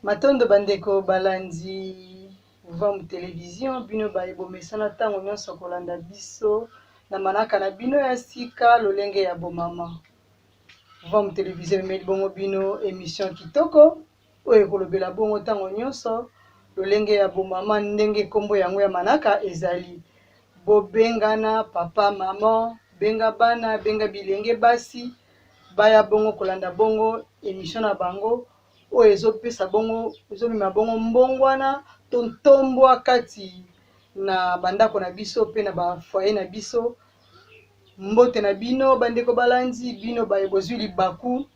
Matondo bandeko balandi vam télévision bino bayebomesana ntango nyonso kolanda biso na manaka na bino ya sika lolenge ya bomama. Vam télévision emeli bongo bino émission kitoko oyo ekolobela bongo ntango nyonso lolenge ya bomama ndenge nkombo yango ya manaka ezali bobengana papa mama benga bana benga bilenge basi baya bongo kolanda bongo émission na bango oyo ezopesa bongo ezomema bongo mbongwana to ntombwa kati na bandako na biso pe na bafoye na biso. Mbote na bino bandeko balandi bino bayebozwi libaku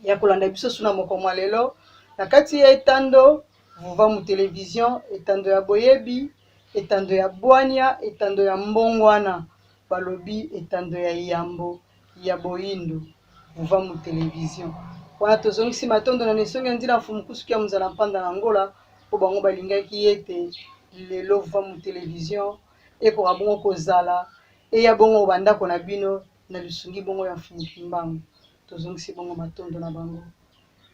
ya kolanda biso suna mokomwa lelo na kati ya etando vuvamu télévision, etando ya boyebi, etando ya bwania, etando ya mbongwana balobi etando ya yambo ya boyindo vuvamu télévision. Wana tozongisi matondo na nesongi ya ndina mfumukusuki ya muzala mpanda na ngola po bango balingaki ete lelo vuvamu télévision ekoka bongo kozala eya bongo bandako na bino na lisungi bongo ya mfumukimbangu. Tozongisi bongo matondo na bango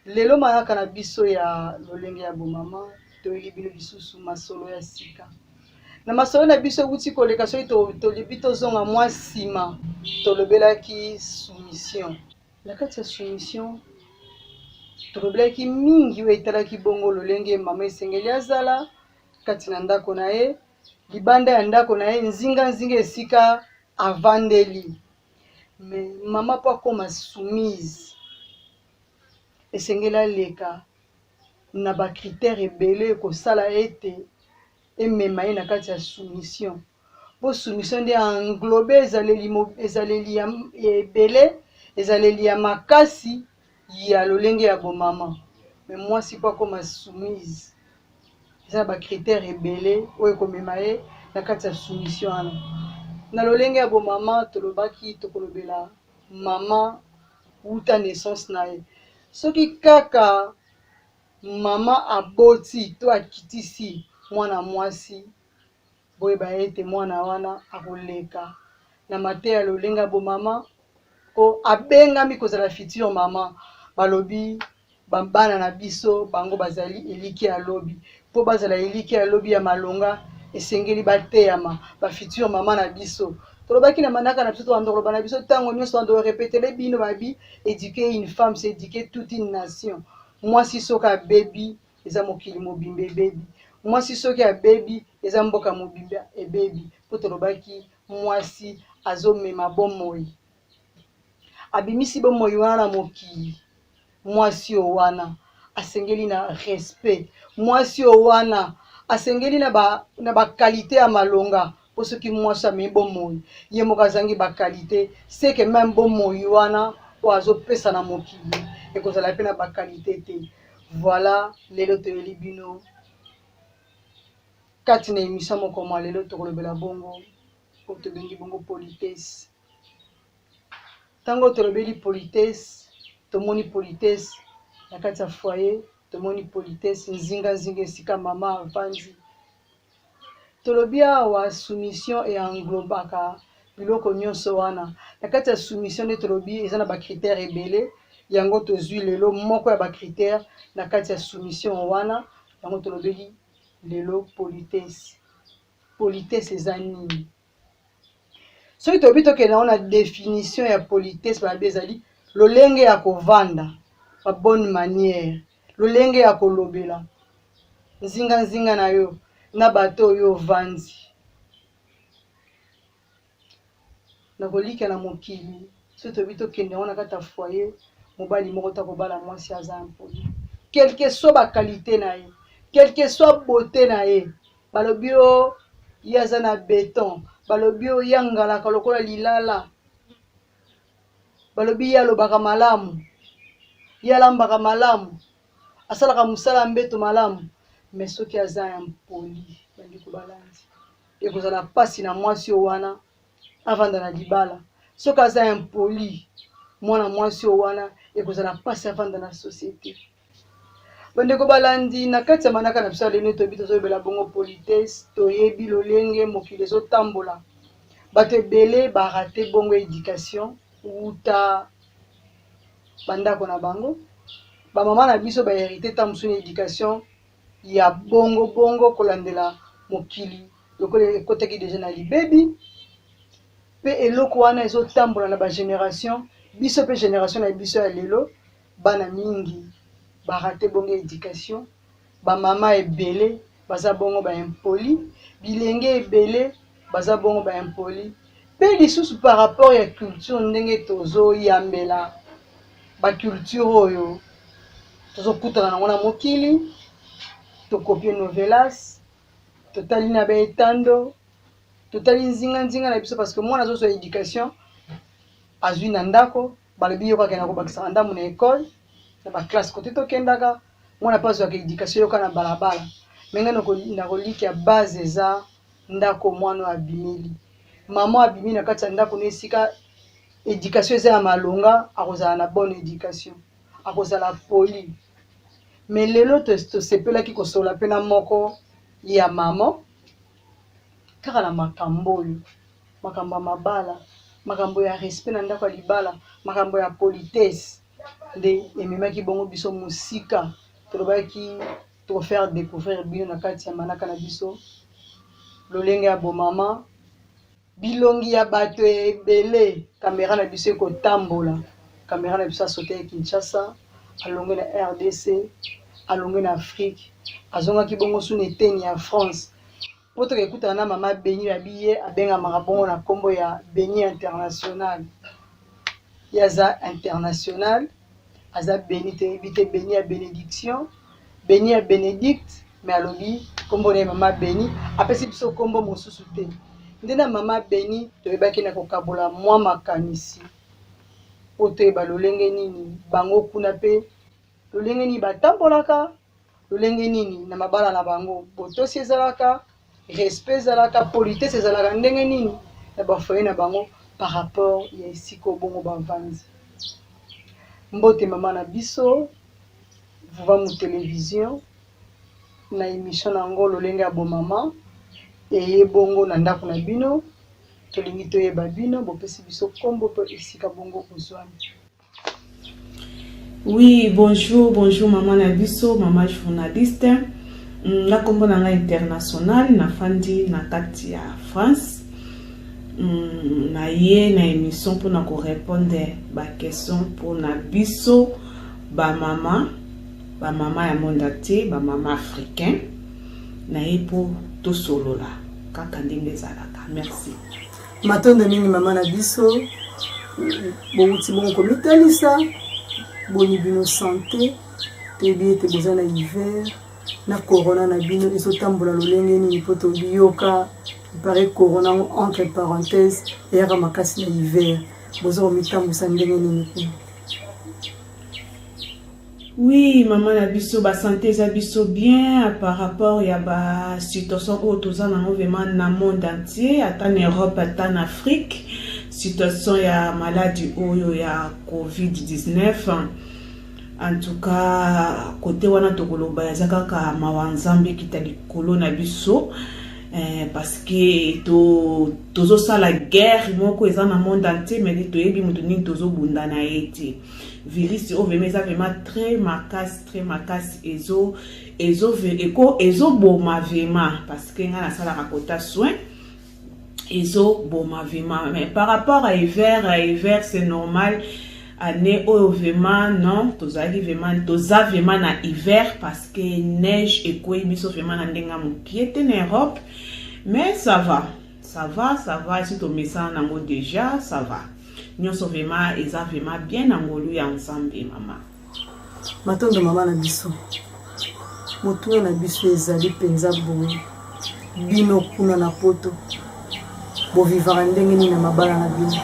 lelo manaka na biso ya lolenge ya bomama toyeli bino lisusu masolo ya sika na masolo na biso wuti koleka soki tolibi tozonga mwa nsima tolobelaki soumission. Na kati ya soumission tolobelaki mingi oyo etalaki bongo lolenge mama esengeli azala kati na ndako na ye libanda ya ndako na ye nzinga esika avandeli me mama po akoma soumise esengeli aleka na bakritere ebele kosala ete emema ye na kati ya soumission po soumission nde englobe ezaleli ya ebele ezaleli ya makasi ya lolenge ya bomama me mwasi po akoma soumise eza na bakritere ebele oyo ekomema ye na kati ya soumission wana. Na lolenge ya bomama tolobaki tokolobela mama wuta naissance na ye soki kaka mama aboti to akitisi mwana mwasi boyeba ete mwana wana akoleka na mateya ya lolenge ya bomama po abengami kozala future mama balobi bana na biso bango bazali eliki ya lobi po bazala eliki ya lobi ya malonga esengeli bateyama bafuture mama na biso. Tolobaki na manaka na biso tokoloba na biso ntango nyonso bando repetele bino babi éduquer une femme c'est éduquer toute une nation. Mwasi soki abebi eza mokili mobimba ebebi mwasi soki abebi eza mboka mobimba ebebi po tolobaki mwasi azomema bomoi abimisi bomoi wana na mokili mwasi o wana asengeli na respect mwasi o wana asengeli na bakalite ya malonga po soki mwasi amemi bomoi ye moko azangi bakalite seke meme bomoi wana po azopesa na mokili ekozala pe na bakalite te. Voilà lelo toyeli bino kati na émission moko mwa lelo tokolobela bongo po tobengi bongo politesse. Ntango tolobeli politesse tomoni politesse na kati ya foyer tomoni politesse nzinga esika mama avandi. Tolobi awa soumission englobaka biloko nyonso wana na kati ya soumission nde tolobi eza na bakritere ebele yango tozwi lelo moko ya bakritere na kati ya soumission wana yango tolobeli lelo politesse. Politesse eza nini? Soki tolobi tokende na définition ya politesse balobi ezali lolenge ya kovanda ba bonne manière lolenge ya kolobela nzinga na yo na bato oyo vandi na kolika na mokili. Soki tolobi tokende wana kati ya foyer mobali moko takobala mwasi aza impoli quel que soit bakalite na ye quel que soit beauté na ye balobi o ye aza na beton balobi o ye angalaka lokola lilala balobi ye alobaka malamu ye alambaka malamu asalaka mosala mbeto malamu me soki aza impoli bandeko balandi ekozala mpasi na mwasi o wana avanda na libala. Soki aza impoli mwana mwasi o wana ekozala mpasi avanda na société. Bandeko balandi na kati ya manaka na biso lelo toyebi tozobela bongo politesse toyebi lolenge mokili ezotambola bato ebele barate bongo éducation wuta bandako na bango ba mama na biso ba hérité ta musuni éducation ya bongo bongo kolandela mokili lokola ekotaki déjà na libebi pe eloko wana ezotambola na ba génération biso pe génération na biso ya lelo bana mingi barate bongo éducation ba mama ebele baza bongo ba impoli bilenge ebele baza bongo ba impoli pe lisusu par rapport ya culture ndenge tozo yambela ba culture oyo tozokutana nango na mokili tokopie novelas totali na baetando totali nzinga na biso parce que mwana azozwa éducation azwi na ndako balobi yoka na kobakisa ndamu na école na baklasse kote tokendaka mwana mpe azwaka éducation yoka na balabala menga na koliki ya base eza ndako mwana abimeli mama abimi na kati ya ndako na esika éducation eza ya malonga akozala na bonne éducation akozala poli mais lelo tosepelaki kosola mpe na moko ya mama kaka na makambo oyo makambo ya mabala makambo ya respect na ndako ya libala makambo ya politesse nde ememaki bongo biso mosika tolobaki tofaire découvrir bino na kati ya manaka na biso lolenge ya bomama bilongi ya bato ebele kamera na biso ekotambola kamera na biso asote ya Kinshasa alonge na RDC alonge na Afrique azongaki bongo suna eteni ya France po tokekutana na mama Beni Babiye abengamaka bongo na nkombo ya Beni International yaza international aza Beni toyebi te Beni ya bénédiction Beni ya Bénédicte mais alobi nkombo na mama Beni apesi biso nkombo mosusu te nde na mama Beni toyebaki na kokabola mwa makanisi po toyeba lolenge nini bango kuna pe lolenge nini batambolaka lolenge nini na mabala na bango botosi ezalaka respect ezalaka politesse ezalaka ndenge nini na bafoye na bango par rapport ya esika bongo bavandi mbote mama na biso vuva mu télévision na émission nango lolenge ya bomama eye bongo na ndako na bino tolingi toyeba bino bopesi biso kombo pe esika bongo kozwani. Oui, bonjour maman Nabiso, maman journaliste. Na kombo nanga international na fandi na kati ya France. Na ye na émission pour na ko répondre ba question pour na biso ba mama ya monde entier, ba mama africain. Na ye pour to solola kaka ndenge zalaka. Merci. Matondo mingi mama na biso bouti bongo komitalisa boni bino santé tebi ete boza na hiver na corona na bino ezotambola lolenge nini po tobiyoka pare corona entre parenthèses eyaka makasi na hiver boza komitambusa ndenge nini kuna. Oui, maman la biso ba santé za biso bien par rapport ya ba situation au toza na vraiment na monde entier, ata en Europe, ata en Afrique, situation ya maladie oyo ya COVID-19. En tout cas, côté wana tokoloba ya kaka mawanzambe kitali kolo na biso parce que tozo sala guerre moko eza na monde entier mais toyebi mutu nini tozo bunda na ete virus o vraiment très macasse ezo boma vraiment parce que nga na sala rakota soin ezo boma vraiment mais par rapport à hiver c'est normal année oyo vraiment non toza vraiment na hiver parce que neige ekoi biso vraiment na ndenga mokie te na Europe mais ça va si to mesa nango déjà ça va nyonso vraiment eza vraiment bien nangolu ya ensemble mama matondo mama na biso motu na biso ezali penza boye bino kuna na poto bo vivara ndenge nini na mabala na bino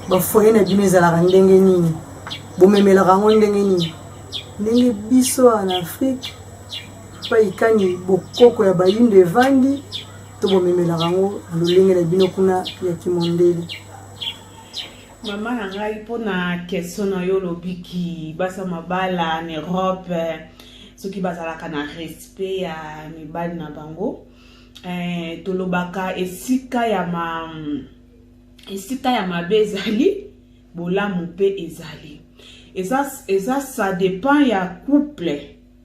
bafoye na bino ezalaka ndenge nini bomemelaka ngo ndenge nini ndenge biso na Afrique pa ikani bokoko ya bayindo evandi to bomemelaka ngo lolenge na bino kuna ya kimondeli. Mama na ngai pona question na yo lobiki basa mabala en Europe soki bazalaka na respect ya mibali na bango tolobaka esika ya mabe ezali bolamu mpe ezali Et ça dépend ya couple.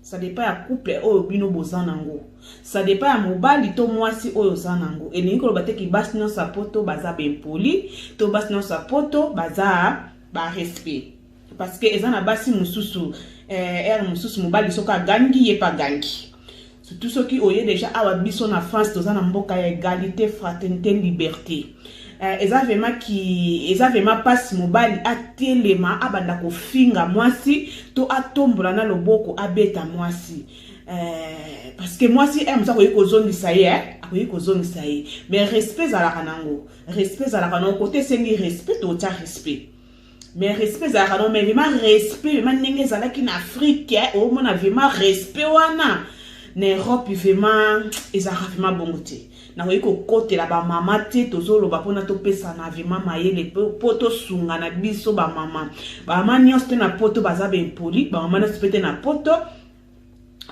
Ça dépend ya couple oyo bino bozanango. Ça dépend ya mobali to mwasi oyo zanango. Et ningo lobate ki basi non sapoto baza bempoli, to basi non sapoto baza ba respect. Parce que ezana basi mususu mususu mobali soka gangi ye pa gangi. Surtout ceux qui oye déjà awa biso na France tozana mboka ya égalité, fraternité, liberté. Eza vraiment passe mobali atelema abanda ko finga mwasi to atombola na loboko abeta mwasi. Parce que mwasi musa ko yiko zone saye ko yiko zone saye, mais respect za la kanango, respect za la kanango côté sengi respect to ta respect. Mais respect za la kanango, mais vraiment respect vraiment ndenge za la ki na Afrique au mona vraiment respect wana na Europe vraiment ezara vraiment bongote. Na ko kote la ba mama te tozolo ba pona to pesa na vraiment mayele poto sunga na biso ba mama. Ba mama nyos te na poto baza be poli, ba mama na spete na poto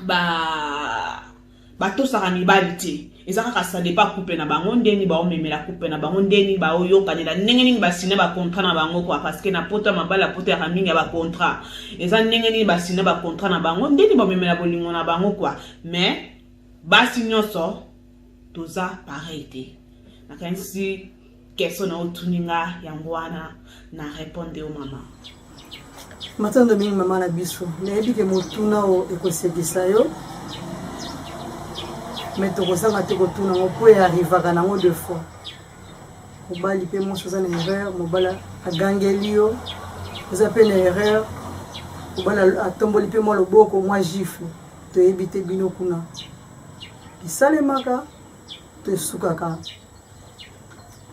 ba to saka mibali te. Ezaka ka ça dépend couple na bango ndeni ba o memela couple na bango ndeni ba o yokanela ndenge ningi ba sine ba contrat na bango quoi, parce que na poto mabala poto ya mingi ba contrat. Eza ndenge ningi ba sine ba contrat na bango ndeni ba memela bolingo na bango quoi. Mais basi nyonso toza pareil. Nakanisi question na otuninga yangwana na répondre au maman. Matando mingi maman na biso. Nebi ke motuna o ekosekisa yo. Mais tokosanga te kotuna ngo po arrivaka nango deux fois. Mobali pe mo choza na erreur, mobala agangeli yo. Oza pe na erreur. Mobala atomboli pe mo loboko moi gifle. To ebite bino kuna. Isalemaka te sukaka.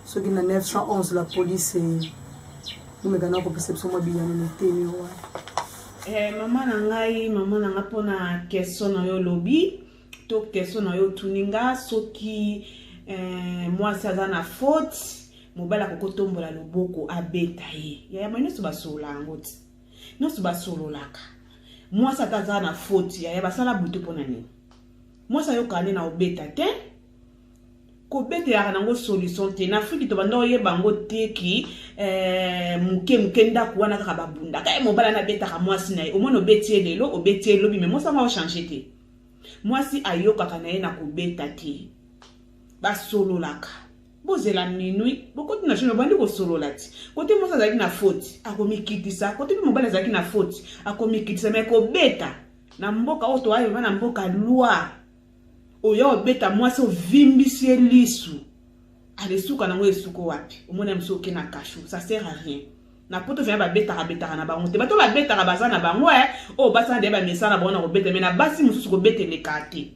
Ce qui na 911 la police nous me gana ko perception mo biyano ne temi wa. Maman na nga pona question na yo lobi. To question na yo tuninga soki moi ça na faute mobala kokotombola loboko abeta ye ya mano so basola ngoti no so basololaka moi ça ta na faute ya basala butu pona ni moi ça yo kane na obeta te ko beta ya nango solution te na Afrique to bando ye bango te ki muke ndako wana kaka babunda ka mobala na beta ka moi sina o mono betie lelo o betie lobi mais moi ça va changer te. Moi si ayoka kanaye na kubeta ti ba solo laka bozela minui bokoti na chino bandi ko solo lati kote mosa zaki na faute akomikitisa kote mobala zaki na faute akomikitisa mais ko beta na mboka oto ayo na mboka loi oyo beta moi so vimbisie lisu alesuka nango esuko wapi omona msoke na kashu ça sert à rien. Na poto vient ba beta na bango te bato ba beta ka baza na bango o basa de ba mesa na bona ko beta mais na basi mususu ko beta le kate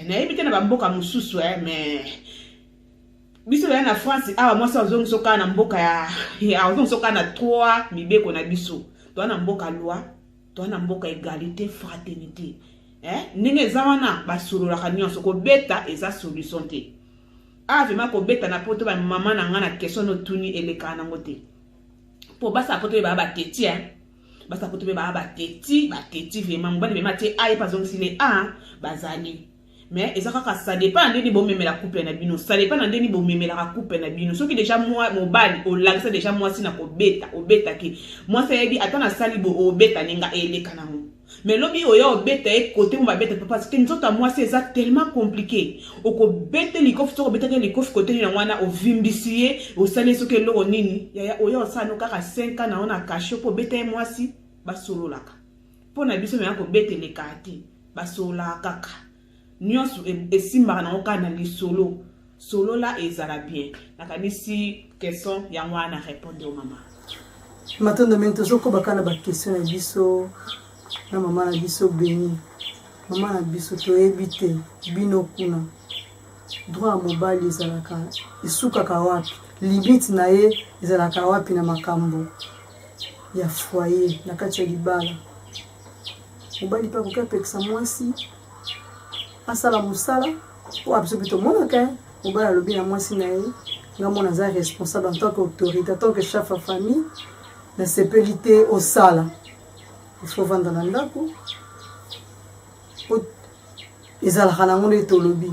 na ebite na ba mboka mususu mais biso ya na France moi ça ozongi soka na mboka ya ozongi soka na 3 mibeko na biso to na mboka loi to na mboka égalité fraternité ninge zawana ba solola nyonso ko beta eza solution te vraiment ko beta na poto ba mama na ngana question no tuni eleka na ngote. Pour basa poto ba teti basa poto ba teti vraiment mbali be mate ai pas donc s'il est bazali mais ezaka ka ça dépend ndeni bo memela couple na bino ça dépend ndeni bo memela ka couple na bino soki déjà moi mobali o langisa déjà moi sina ko beta o beta ki moi ça yebi atana sali bo o beta ninga eleka na mo mais lobi oyo beta e côté mo ba beta parce que nzoto moi c'est ça tellement compliqué o ko beta likof to ko beta ke likof côté na wana o vimbisie o sali soki lo nini ya oyo sa no kaka 5 ans na ona kasho po beta e moi si ba solo laka po na biso me ko beta le kati ba solo kaka nyonso esimba na okana li solo la ezala bien nakanisi question ya mwana répondre au maman matondo mento zoko bakana ba question na biso na mama na biso beni mama na biso to ebite bino kuna droit mobile ezalaka isukaka wapi limite na ye ezalaka wapi na makambo ya foyer na kati ya libala mobali pa kokapekisa mwasi asala musala ou absolument monaka mobala lobi na mwasi na ye ngamona za responsable en tant qu'autorité en tant que chef de famille na sepelité au sala il faut vendre na ndako ezalaka nango nde tolobi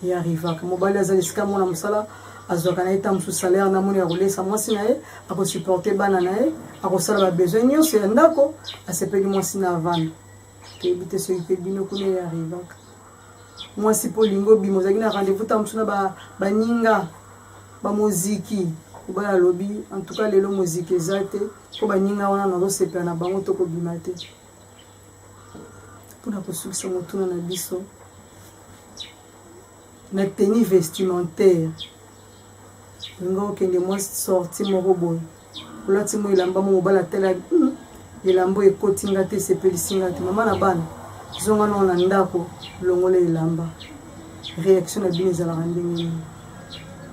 e arrivaka mobali azali sika mona musala azwaka na ye ntango mosusu salaire na moni akolesa mwasi na ye akosupporte bana na ye akosala babesoin nyonso ya ndako asepeli mwasi na avanda toyebi te soki mpe bino kuna ye arrivaka mwasi mpo olingi obima ozalaki na rendez-vous ntango mosusu na baninga bamoziki obala alobi en tout cas lelo moziki eza te mpo baninga wana nazosepela na bango to kobima te mpona kosukisa motuna na biso na tenue vestimentaire olinga okende mwa sorti moko boye olati mo elamba mo mobala tela elamba ekoti nga te esepelisi nga te mama na bana zonga nao na ndako longola elamba réaction na bino ezalaka ndenge nini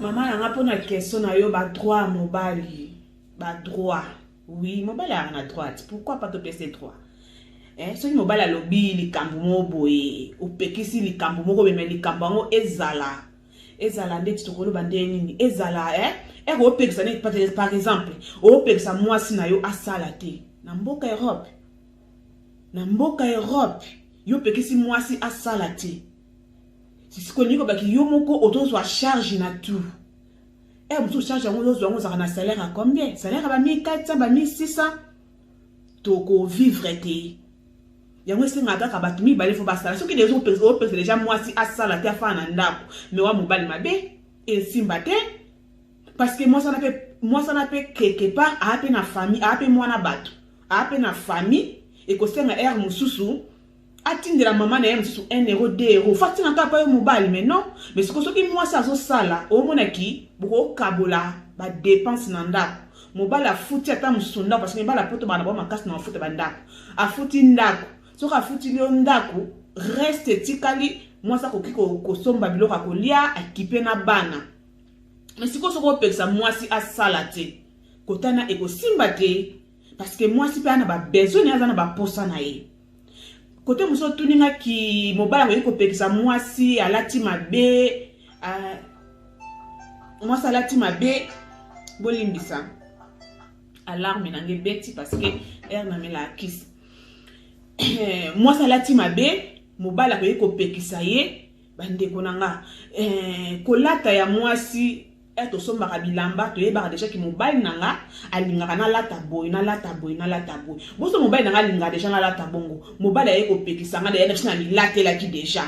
mama nanga mpona question na yo badroit ya mobali badroit oui mobali ayaka na droite pourquoi pas topesa droit soki mobali alobi likambo moko boye opekisi likambo moko bema likambo yango ezala ndeti tokoloba ndenge nini ezala opekisa neti par exemple opekisa mwasi na yo asala te na mboka Europe yo opekisi mwasi asala te sikolingi kobaki yo moko otozwa charge na tout moto charge yango ozozwa yango ozalaka na salaire ya combien salaire ba 1400 ba 1600 toko vivre te yango esengaka kaka bato mibale fo basala soki deja opesa deja mwasi asala te afana na ndako me wa mobali mabe esimba te parce que mwasi wana mpe quelque part aape na famille aape mwana bato aape na famille ekosenga aire mosusu atindela mama na ye mosusu 1 euro 2 euro fatinga kaka yo mobali mais non mais soki mwasi azosala omonaki bokokabola badepense na ndako mobali afuti ata mosusu ndako parce que mibali apoto bana bao makasi na mafuta bandako afuti ndako soki afuti yo ndako reste etikali mwasi akoki kosomba biloko akolia akipe na bana mais soki opekisa mwasi asala te kotana ekosimba te parce que mwasi mpe ana babesoin aza na baposa na ye kote moso tuningaki mobali akoki kopekisa mwasi alati mabe bolimbisa alarme nange beti parce que air na mela akisi mwasi alati mabe mobali akoki kopekisa ye bandeko nanga kolata ya mwasi tosombaka bilamba toyebaka deja ki mobali nanga alingaka nalata boy boso mobali nanga alingaka deja nalata bongo mobali aye kopekisa nga deya na milatelaki deja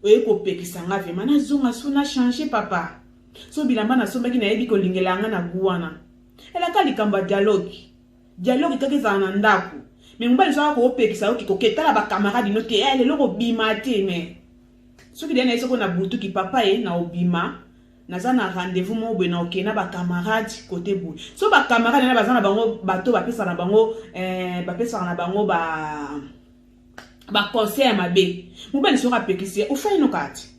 oye kopekisa nga vraimen nazonga so na changer papa so bilamba nasombaki nayebi kolingela nga na guwana elaka likambo ya dialogue kaka ezala na ndako me mobali soka koopekisa yo kikoketala bakamaradi no te lelo kobima te me soki deya na ye soko na butuki papa ye na obima naza na rendez-vous mo boye na okena ba camarade côté boye so ba camarade na baza na bango bato bapesa na bango ba conseil mabe mobali soka pekisi ofai no kati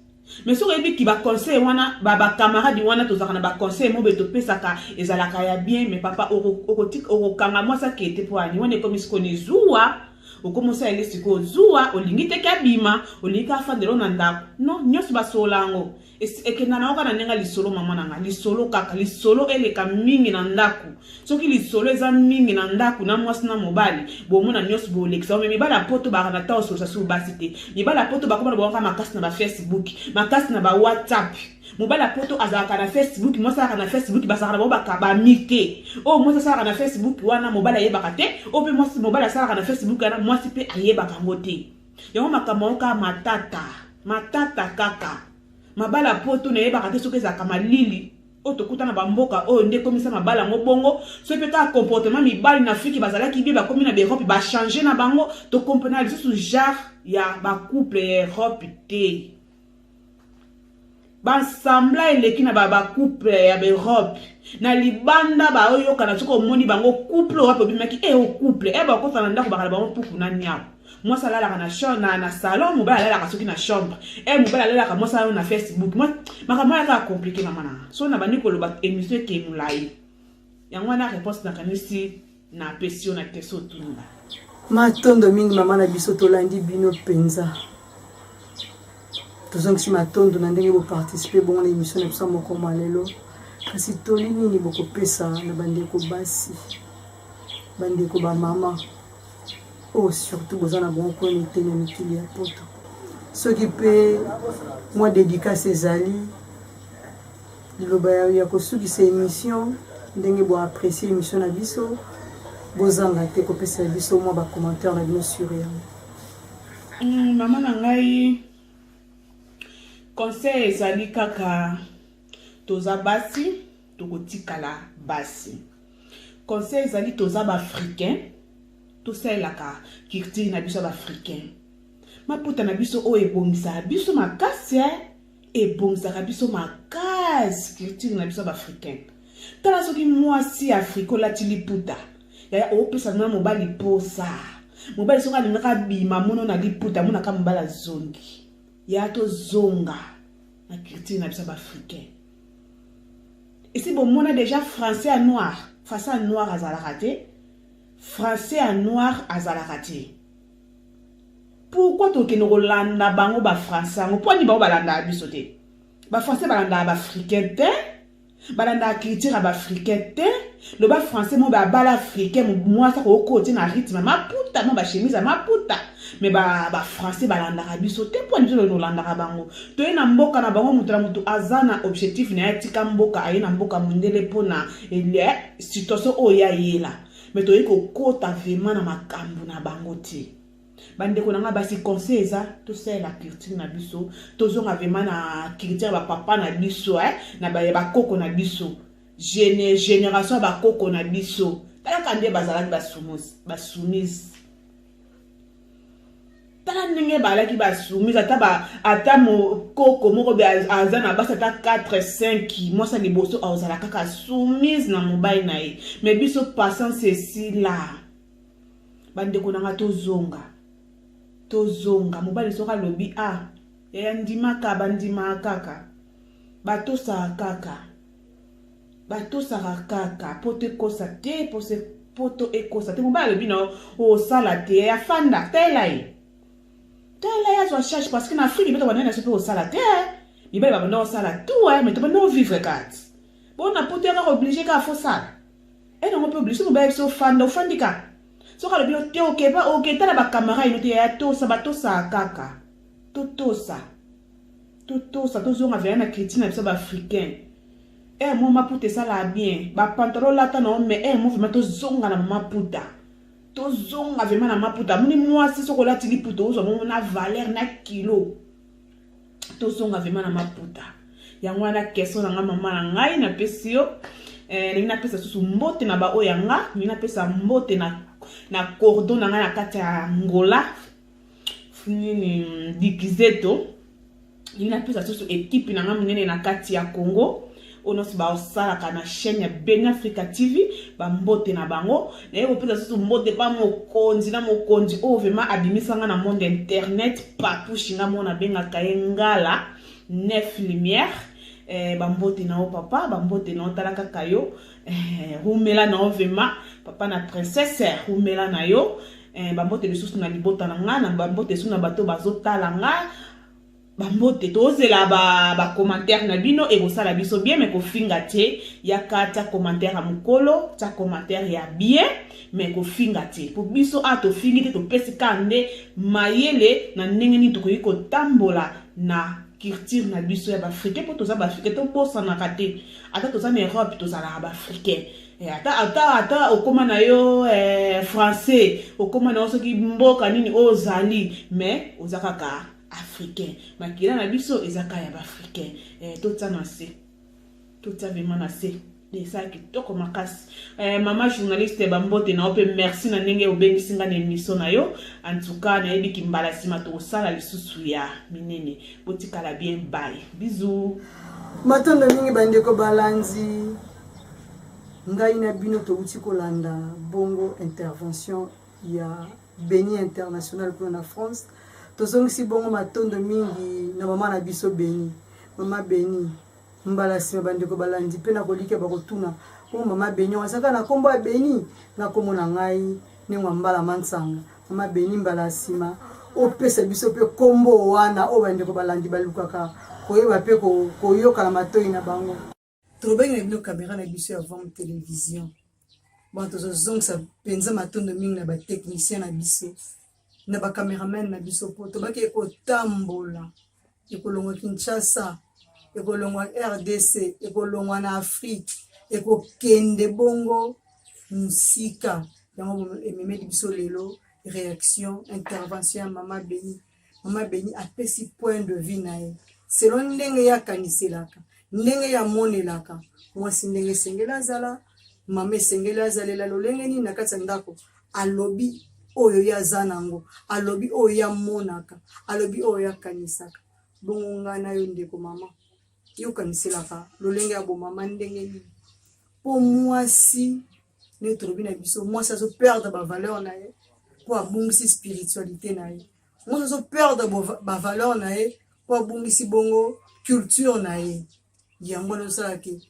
mais so rebi ki ba conseil wana ba camarade wana tozaka na ba conseil mo be to pesaka ezalaka ya bien mais papa okokanga mwasa kete po ani wana komi sikoni zuwa okomosa ele siko zuwa olingi te kabima olingi ka fandelo na ndako non nyos basolango ekena na oka na nenga lisolo mama nanga lisolo kaka lisolo eleka mingi na ndako soki lisolo eza mingi na ndako na mwasi na mobali bomona nyos bolekisa mais mibala poto ba na ta ososa su basite mibala poto ba komana bonka makasi na ba Facebook makasi na ba WhatsApp mobala poto azaka na Facebook mwasi aka na Facebook basaka na ba ka ba mite mwasi asaka na Facebook wana mobala yebaka te pe mwasi mobala asaka na Facebook wana mwasi pe ayebaka ngote yango makambo ka matata kaka mabala poto na yebaka te soki ezaka malili tokuta na bamboka nde komisa mabala ngo bongo so pe ka comportement mibali na fiki bazalaki bi bakomi na Europe ba changer na bango to comprendre lisusu genre ya ba couple ya Europe te bansambla eleki na ba couple ya Europe na libanda ba oyo kana soko moni bango couple Europe bimaki couple bakota na ndako bakala bango puku na nyako mwasi alalaka na salon mobali alalaka soki na chambre mobali alalaka mwasi ayo na Facebook makambo yaka compliqué mama na so na bandi koloba émission eke molai yango wana réponse na kanisi na pesio na question tunga matondo mingi mama na biso tolandi bino penza tozongisi matondo na ndenge boparticipe bongo na émission na biso moko malelo kasi toli nini bokopesa na bandeko basi bandeko bamama surtout bozana bon connecté na mikili ya poto soki pe moi dédicace ezali liloba ya kosukisa émission ndenge bo apprécier émission na biso bozanga te kopesa biso mwa ba commentaire na bino sur ya mama na ngai conseil ezali kaka toza basi tokotikala basi. Conseil ezali toza ba africain tosalelaka culture na biso ba africain. Maputa na biso o ebongisa biso makasi ebongisa biso makasi culture na biso ba africain. Tala soki mwasi Afriko lati liputa ya opesa na mobali posa. Mobali songa lingaka bima mono na liputa mona ka mobala zongi. Ya to zonga na culture na biso ba africain. Et si bon mona déjà français à noir, face à noir à zalakate, français à noir à zalakate. Pourquoi toke no landa bango ba français, ngo poni bango balanda bisote. Ba français balanda ba africain te. Balanda culture ba africain te. Le ba français mo ba bala africain moi ça ko côté na rythme maputa mo ba chemise maputa. Mais ba français balanda bisote poni biso no landa bango. To ina mboka na bango mutu na mutu azana objectif na yatika mboka ayina mboka mundele pona ele situation oya yela. Mais to yiko kota vraiment na makambu na bango ti. Bande ko nanga basi conseil eza to c'est la culture na biso tozonga vraiment na culture ba papa na biso na ba koko na biso génération ba koko na biso tala kande bazalaki ba soumise tala ndenge balaki ba soumise ata mo koko moko be azana basa ta 4 5 moi ça liboso azala kaka soumise na mobile na ye mais biso passant ceci là bande ko nanga tozonga mobali soka lobi ya ndimaka bandima kaka batosa kaka poto ekosa te poto ekosa te mobali lobi na osala te ya fanda tela ya zo charge parce que na Afrique beto banana sope osala te bibali babanda osala tout mais to banda vivre kat bon na poto ya obligé ka fo sala et non on peut obliger mobali so fanda ofandika. Soka le bio te ok tala ba camera inote ya tosa batosa kaka totosa tozonga vya na chrétien na biso ba africain mo maputa sala bien ba pantalon lata na mais mo vraiment tozonga na maputa tozonga vraiment na maputa muni mwasi soko lati liputa ozo mo na valeur na kilo tozonga vraiment na maputa yango na question na mama na ngai na pesio nina pesa susu mbote na ba oyanga nina pesa mbote na cordon na nga na kati ya Angola nini dikizeto nina pesa susu équipe na nga munene na kati ya Congo ono si ba osala kana chaîne ya Ben Africa TV ba mbote na bango na yebo pesa susu mbote pa mokonzi na mokonzi o vraiment abimisa nga na monde internet partout shinga mona benga kayengala 9 lumière bambote na o papa bambote na o talaka kayo rumela na o vema papa na princesse rumela na yo bambote lisusu na libota na nga na bambote su na bato bazotala nga bambote tozela ba commentaire na bino e kosala biso bien mais kofinga te yaka ta commentaire ya mukolo ta commentaire ya bien mais kofinga te po biso tofingi te topesi kande mayele na ndenge ni tokoki kotambola na culture na biso ya bafricain po toza bafricain to bosa na kate ata toza na Europe toza na bafricain ata okoma na yo français okoma na yo soki mboka nini ozali mais oza kaka africain makila na biso ezaka ya bafricain totsa na se totsa vraiment na se desa kitoko makasi mama journaliste bambote na ope merci na ndenge obengisi nga na émission na yo en tout cas na yebi kimbala sima to sala lisusu ya minene botikala bien bye bisous matondo mingi bandeko balanzi ngai na bino to uti kolanda bongo intervention ya Beni International pour na France tozongisi bongo matondo mingi na mama na biso Beni mama Beni mbala sima bandeko balandi pe na kolike bakotuna ko mama Beni wasaka na kombo ya Beni na komo na ngai ni mbala mansanga mama Beni mbala sima opesa biso pe kombo wana o bandeko balandi balukaka koyeba pe koyoka na matoi na bango trobeng na bino caméra na biso avant télévision bon tozozongisa penza matondo mingi na ba technicien na biso na ba cameraman na biso po to baki kotambola ekolongo Kinshasa ekolongwa RDC, ekolongwa na Afrique, ekokende bongo musika. Yango ememeli biso lelo réaction, intervention ya Mama Beni. Mama Beni apesi point de vue na ye. Selon ndenge ya kaniselaka, ndenge ya monelaka, mwasi ndenge sengela azala, mama sengela azalela lolenge nini na kati ya ndako, alobi oyo ya zanango, alobi oyo ya monaka, alobi oyo ya kanisaka. Bongo nga na yo ndeko mama, yo kaniselaka lolenge ya bo mama ndenge nini. Po mwasi ne trobi na biso, mwasi azo perdre ba valeur na ye, po abungisi spiritualité na ye. Mwasi azo perdre ba valeur na ye, po abungisi bongo culture na ye. Yango na sala ke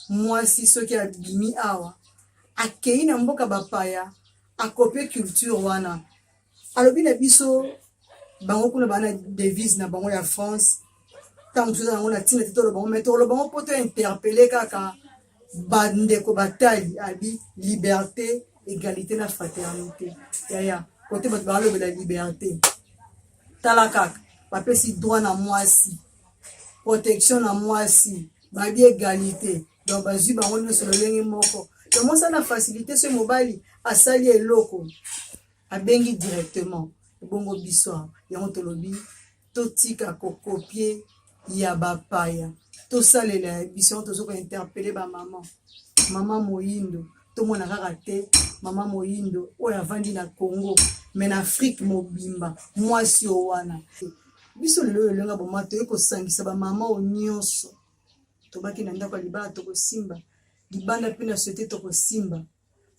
mwasi soki abimi awa, akei na mboka bapaya, akopie culture wana. Alobi na biso bango kuna bana devise na bango ya France, tango soza nango na tina titolo bango metolo bango poto interpeller kaka bandeko batali abi liberté, égalité na fraternité. Ya kote bato balobela liberté. Tala kaka bapesi droit na mwasi, protection na mwasi, babi égalité. Donc bazwi bango nyonso lolenge moko. To mwasi na facilité so mobali asali eloko abengi directement bongo biso. Yango tolobi totika kokopie ya bapaya, tosalela biso tozo ko interpeller ba mama. Mama moyindo tomona kaka te mama moyindo oyo avandi na Congo mais na Afrique mobimba mwasi o wana. Biso lelo lenga bomato ekosangisa ba mama o nyonso. Tobaki na ndako libala tokosimba libanda pe na société tokosimba.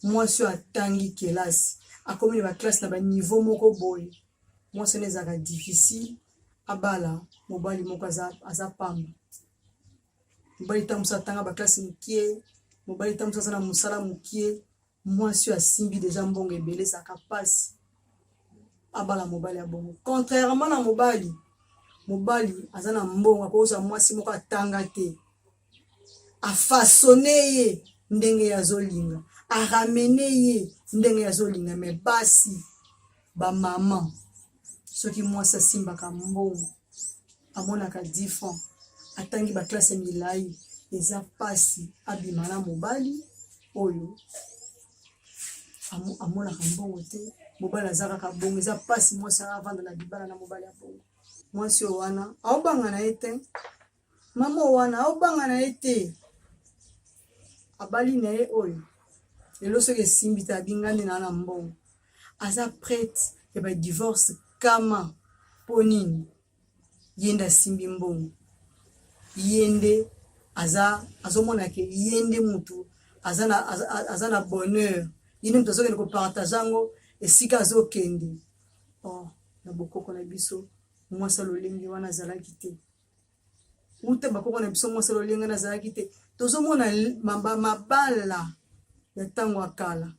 Mwasi atangi kelasi akomi ba classe na ba niveau moko boye. Mwasi nezaka difficile abala mobali moko aza pamba. Mobali tamusa tanga ba classe mukie, mobali tamusa sana musala mukie, mwasi asimbi deja mbongo ebele saka pasi. Abala mobali ya bongo. Contrairement na mobali azana mbongo akoza mwasi moko atanga te. Afasone ye ndenge ya zolinga, aramene ye ndenge ya zolinga. Me basi ba mama soki mwasi asimbaka mbongo amonaka 10 francs atangi ba classe milai eza pasi abima na mobali oyo amonaka mbongo te. Mobali azaka ka bongo eza pasi mwasi avanda na libala na mobali ya bongo. Mwasi wana aobanga na ete mama wana aobanga na ete abali na ye oyo lelo soki esimbi te abingani na mbongo aza prête ya ba divorce kama ponini yenda simbi mbongo yende azomona ke yende mutu azana bonheur yende mutu azokende kopartage yango esika azokende. Na bokoko na biso mwasi lolenge wana azalaki te. Ute bakoko na biso mwasi lolenge wana azalaki te. Tozomona mabala ya ntango akala.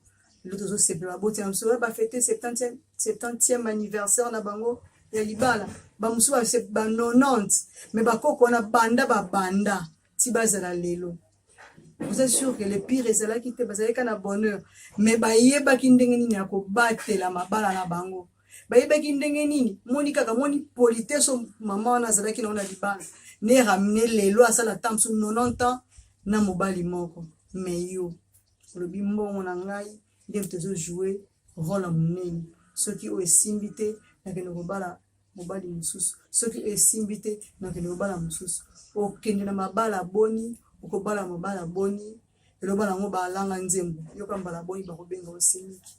Lelo tozosepela baboti na biso bafete 70e anniversaire na bango ya libala. Bamusu ba 90 mais bakoko wana banda ti bazala lelo. Vous êtes sûr que le pire ezalaki te bazalaka na bonheur mais bayebaki ndenge nini ya kobatela mabala na bango. Bayebaki ndenge nini moni kaka moni politesse mama wana azalaki na libala ne ramener lelo asala tamsu 90 ans na mobali moko. Mais yo lobi mbongo na ngai ndenge tozo jouer rôle monene soki o esimbi te na kende kobala mobali mususu, soki esimbi te na kende kobala mususu. Okende na mabala boni okobala mabala boni eloba nango balanga nzembo yoka mbala boni bakobenga osimiki.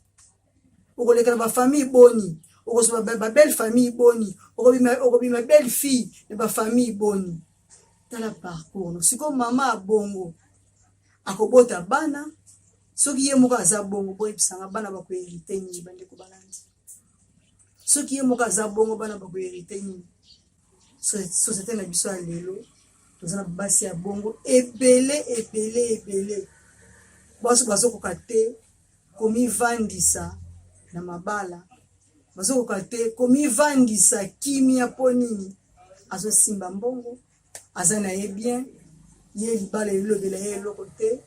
Okoleka na ba famille boni okosoba ba belle famille boni okobima belle fille de ba famille boni. Tala parcours siko mama bongo akobota bana soki ye moko aza bongo boye pisanga bana bako hériter ni bande ko balandi. Soki ye moko aza bongo bana bako hériter ni société na biso ya lelo tozana basi ya bongo ebele baso kokate komi vandisa na mabala baso kokate komi vandisa kimia ponini azo simba mbongo azana ye bien ye libala elobela ye lokote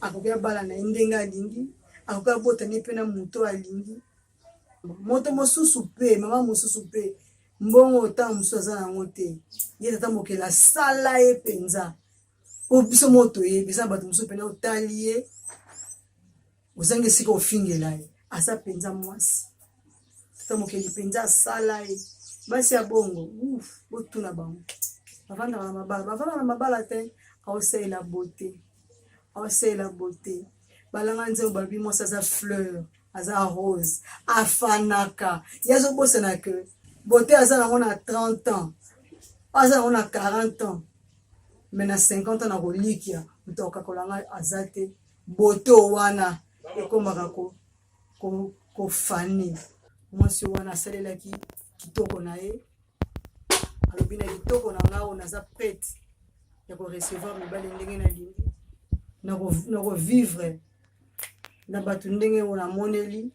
akokia bala na ndenga alingi akokia bota ne pena muto alingi moto mosusu pe mama mosusu pe mbongo ta musoza na ngote ye tata mokela sala ye penza o biso moto ye bisa bato muso pena otaliye ozange sika ofingela ye asa penza mwasi tata mokeli penza sala ye basi ya bongo botuna bango bavanda na mabala te aosala beauté balanga nzembo babi mwasi aza fleur aza rose afanaka yazo bosana ke beauté aza nango na 30 ans aza nango na 40 ans mais na 50 ans na kolikia moto akakolanga aza te beauté wana ekomaka kofani mwasi wana asalelaki kitoko na ye alobi na kitoko na ngao naza prête ya korecevoir mibale ndenge nalingi na kovivre na bato ndenge na moneli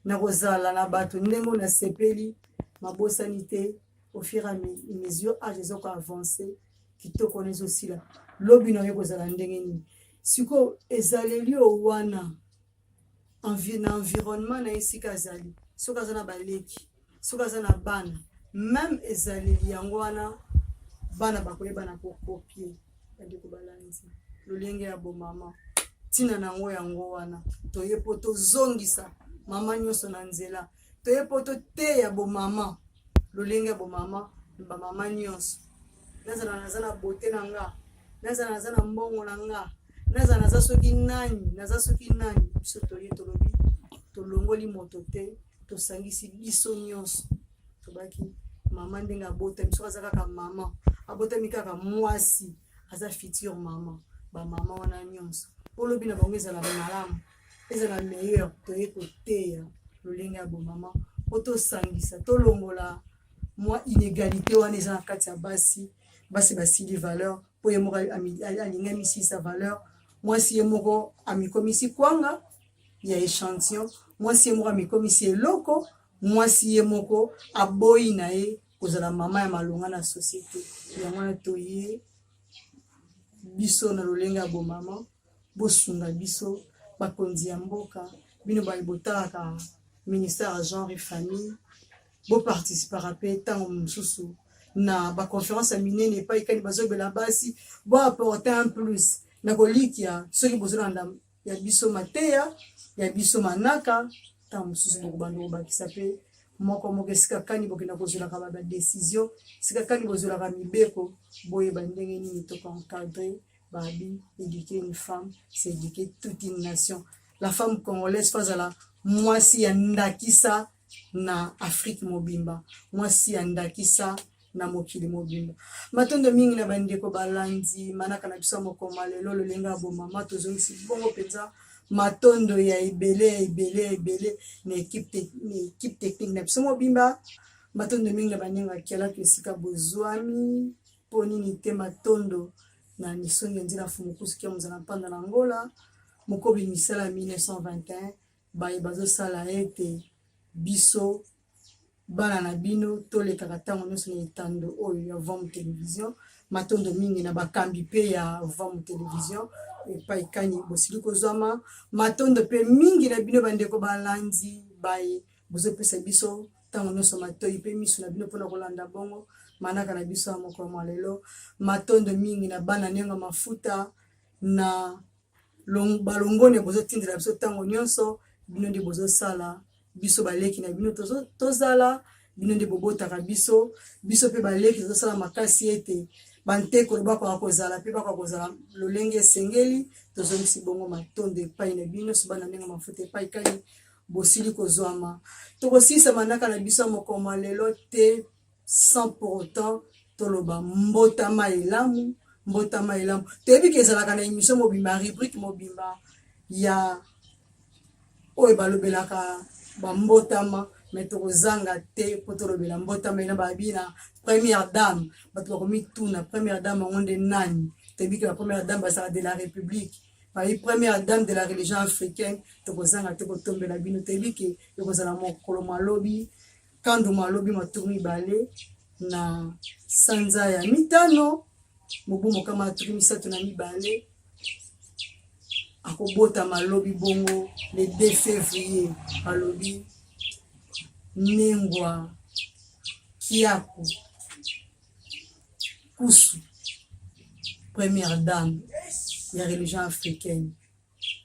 na kozala na bato ndenge na sepeli mabosani te au fur et à mesure âge ezoko avancer kitoko nezo sila lobi na yo kozala ndenge nini siko ezaleli wana na environnement na esika azali soki aza na baleki soki aza na bana même ezaleli yango wana bana bakoyeba na kokopie bandeko balanzi lolenge ya bomama tina nango yango wana toye po tozongisa mama nyonso na nzela toye po toteya bomama lolenge ya bomama bamama nyonso nazala naza na beauté na nga nazala naza na mbongo na nga nazala naza soki nani biso toye tolobi tolongoli moto te tosangisi biso nyonso tobaki mama ndenge abotami soki aza kaka mama abotami kaka mwasi aza futur mama bamama wana nyonso po lobi na bango ezala malamu ezala meilleur toye koteya lolenge ya bomama po tosangisa tolongola mwa inégalité wana eza na kati ya basi basili valeur po ye moko alingamisi sa valeur mwasi ye moko amikomisi kwanga ya échantillon mwasi ye moko amikomisi eloko mwasi ye moko aboyi na ye kozala mama ya malonga na société yango wana toye biso na lolenge ya bomama bosunga biso bakonzi ya mboka bino bayi botalaka ministère ya genre et famille boparticipera mpe ntango mosusu na baconférence ya minene epai kani bazobela basi boaporte un plus na kolikia soki bozolanda ya biso mateya ya biso manaka ntango mosusu bokobanda kobakisa mpe moko esika kani bokenda kozolaka badécision esika kani bozolaka mibeko boyeba ndenge nini tokoencadre babi éduquer une femme c'est éduquer toute une nation la femme congolaise fazala mwasi ya ndakisa na Afrique mobimba mwasi ya ndakisa na mokili mobimba matondo mingi na bandeko balandi manaka na biso mokoma lelo lolenga bomama tozongisi bongo penza matondo ya ebele na équipe technique na biso mobimba matondo mingi na bandenga kiala esika bozwami po nini te matondo na nisongi nzina fumukusu kia muzana mpanda na Angola mokobi misala 1921 baye bazosala ete biso bana na bino tolekaka ntango nyonso na etando oyo ya Vam Télévision matondo mingi na bakambi mpe ya Vam Télévision epai kani bosili kozwama matondo mpe mingi na bino bandeko balandi baye bozopesa biso ntango nyonso matoi mpe miso na bino mpona kolanda bongo manaka na biso ya mokolo lelo matondo mingi na bana nenga mafuta na balongone bozotindela biso ntango nyonso bino nde bozosala biso baleki na bino tozala bino nde bobotaka biso mpe baleki tozosala makasi ete banteko bakoka kozala mpe bakoka kozala lolenge esengeli tozongisi bongo matondo epai na bino so bana ndenge mafuta epai kani bosili kozwama tokosilisa manaka na biso ya mokoma lelo te sans pour autant toloba mbotama elamu toyebi ke ezalaka na émission mobimba rubrique mobimba ya oyo balobelaka bambotama mais tokozanga te po tolobela mbotama ena babi na première dame bato bakomituna première dame yango nde nani toyebi ke la première dame bazala de la république babi première dame de la religion africaine tokozanga te kotombela bino toyebi ke ekozala mokolo malobi kandu malobi maturu mibale na sanza ya mitano mobu mokama maturu misato na mibale akobota malobi bongo le 2 février alobi nengwa Kiako Kusu, première dame ya religion africaine,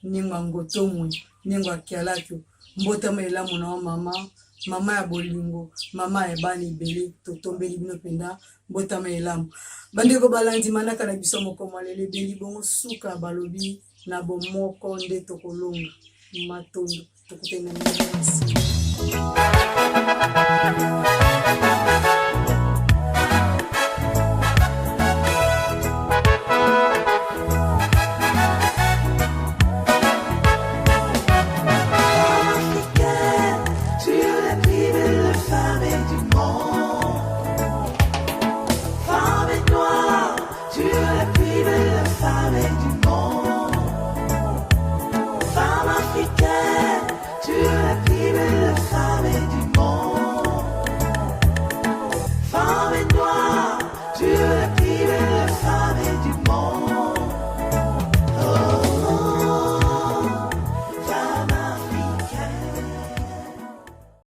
Ningwa Ngotomwe, Ningwa Kialakio, Mbota Melamu na mama, mama ya bolingo, mama ya bani bele, totombeli bino penda, Mbota Melamu. Bandeko balandi manaka na biso moko mwalele beli bongo suka balobi na bomoko nde tokolonga matondo tokutena.